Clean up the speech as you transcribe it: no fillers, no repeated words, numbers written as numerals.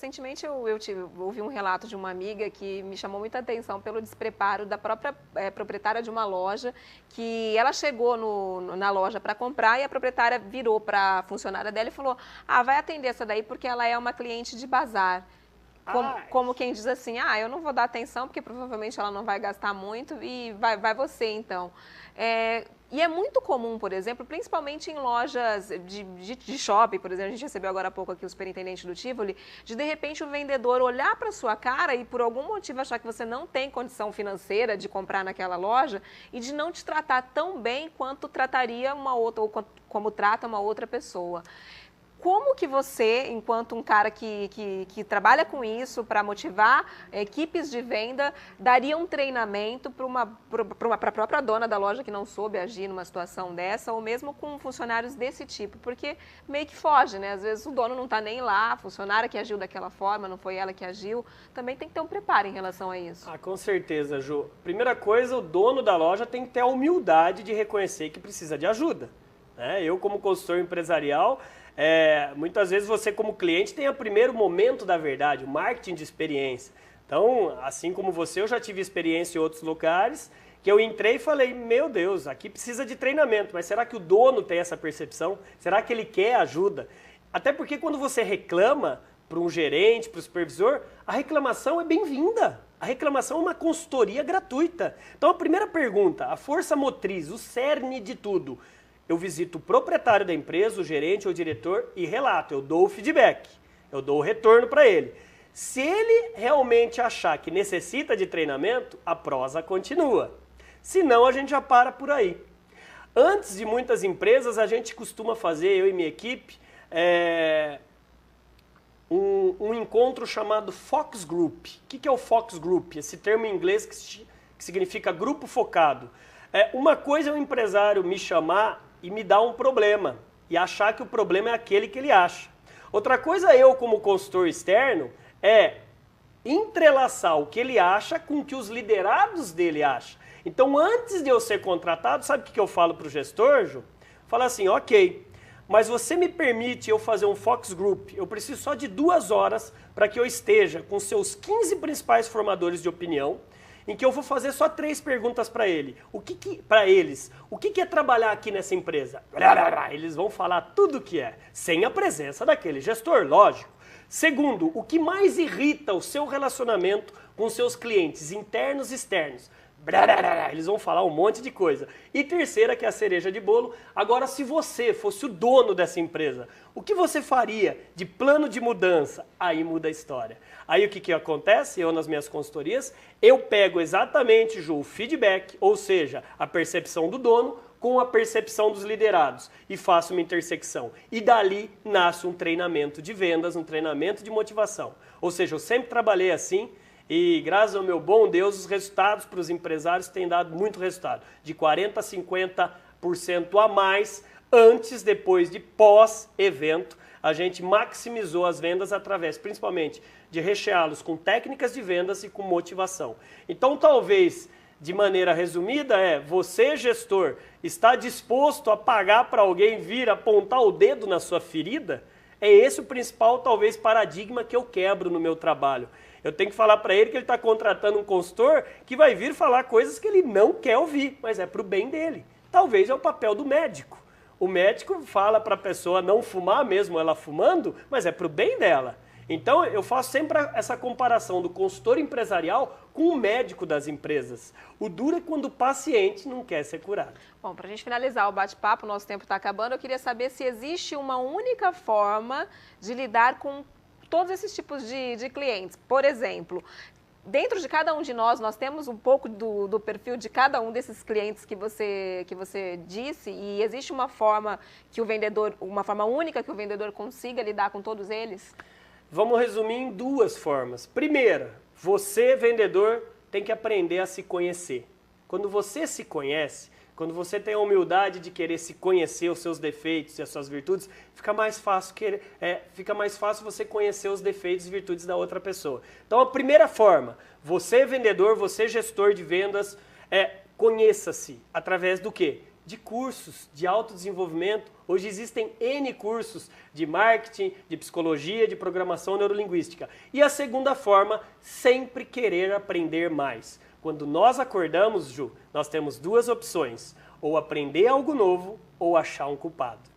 recentemente eu ouvi um relato de uma amiga que me chamou muita atenção pelo despreparo da própria proprietária de uma loja, que ela chegou na loja para comprar e a proprietária virou para a funcionária dela e falou: ah, vai atender essa daí porque ela é uma cliente de bazar. Como quem diz assim, ah, eu não vou dar atenção porque provavelmente ela não vai gastar muito e vai você então. E é muito comum, por exemplo, principalmente em lojas de shopping, por exemplo, a gente recebeu agora há pouco aqui o superintendente do Tivoli, de repente o vendedor olhar para a sua cara e por algum motivo achar que você não tem condição financeira de comprar naquela loja e de não te tratar tão bem quanto trataria uma outra, ou como trata uma outra pessoa. Como que você, enquanto um cara que trabalha com isso para motivar equipes de venda, daria um treinamento para a própria dona da loja que não soube agir numa situação dessa, ou mesmo com funcionários desse tipo? Porque meio que foge, né? Às vezes o dono não está nem lá, a funcionária que agiu daquela forma, não foi ela que agiu. Também tem que ter um preparo em relação a isso. Ah, com certeza, Ju. Primeira coisa, o dono da loja tem que ter a humildade de reconhecer que precisa de ajuda. Eu, como consultor empresarial, muitas vezes você como cliente tem o primeiro momento da verdade, o marketing de experiência. Então, assim como você, eu já tive experiência em outros lugares, que eu entrei e falei, meu Deus, aqui precisa de treinamento, mas será que o dono tem essa percepção? Será que ele quer ajuda? Até porque quando você reclama para um gerente, para o supervisor, a reclamação é bem-vinda. A reclamação é uma consultoria gratuita. Então, a primeira pergunta, a força motriz, o cerne de tudo, eu visito o proprietário da empresa, o gerente ou o diretor e relato, eu dou o feedback, eu dou o retorno para ele. Se ele realmente achar que necessita de treinamento, a prosa continua. Se não, a gente já para por aí. Antes de muitas empresas, a gente costuma fazer, eu e minha equipe, um encontro chamado Focus Group. O que é o Focus Group? Esse termo em inglês que significa grupo focado. Uma coisa é o empresário me chamar e me dar um problema e achar que o problema é aquele que ele acha. Outra coisa, eu como consultor externo, entrelaçar o que ele acha com o que os liderados dele acham. Então, antes de eu ser contratado, sabe o que eu falo para o gestor, Ju? Falo assim, ok, mas você me permite eu fazer um Focus Group, eu preciso só de 2 horas para que eu esteja com seus 15 principais formadores de opinião, em que eu vou fazer só 3 perguntas para eles. O que é trabalhar aqui nessa empresa? Eles vão falar tudo o que é, sem a presença daquele gestor, lógico. Segundo, o que mais irrita o seu relacionamento com seus clientes internos e externos? Eles vão falar um monte de coisa. E terceira, que é a cereja de bolo, agora se você fosse o dono dessa empresa, o que você faria de plano de mudança? Aí muda a história. Aí o que acontece? Eu nas minhas consultorias, eu pego exatamente, Ju, o feedback, ou seja, a percepção do dono com a percepção dos liderados e faço uma intersecção. E dali nasce um treinamento de vendas, um treinamento de motivação. Ou seja, eu sempre trabalhei assim. E graças ao meu bom Deus, os resultados para os empresários têm dado muito resultado. De 40% a 50% a mais, antes, depois de pós-evento. A gente maximizou as vendas através, principalmente, de recheá-los com técnicas de vendas e com motivação. Então, talvez, de maneira resumida, você, gestor, está disposto a pagar para alguém vir apontar o dedo na sua ferida? É esse o principal, talvez, paradigma que eu quebro no meu trabalho. Eu tenho que falar para ele que ele está contratando um consultor que vai vir falar coisas que ele não quer ouvir, mas é para o bem dele. Talvez é o papel do médico. O médico fala para a pessoa não fumar, mesmo ela fumando, mas é para o bem dela. Então, eu faço sempre essa comparação do consultor empresarial com o médico das empresas. O duro é quando o paciente não quer ser curado. Bom, para a gente finalizar o bate-papo, o nosso tempo está acabando, eu queria saber se existe uma única forma de lidar com todos esses tipos de clientes. Por exemplo, dentro de cada um de nós temos um pouco do perfil de cada um desses clientes que você disse, e existe uma forma uma forma única que o vendedor consiga lidar com todos eles? Vamos resumir em 2 formas. Primeira, você, vendedor, tem que aprender a se conhecer. Quando você se conhece, quando você tem a humildade de querer se conhecer os seus defeitos e as suas virtudes, fica mais fácil você conhecer os defeitos e virtudes da outra pessoa. Então, a primeira forma, você vendedor, você gestor de vendas, conheça-se através do quê? de cursos de autodesenvolvimento. Hoje existem N cursos de marketing, de psicologia, de programação neurolinguística. E a segunda forma, sempre querer aprender mais. Quando nós acordamos, Ju, nós temos duas opções: ou aprender algo novo ou achar um culpado.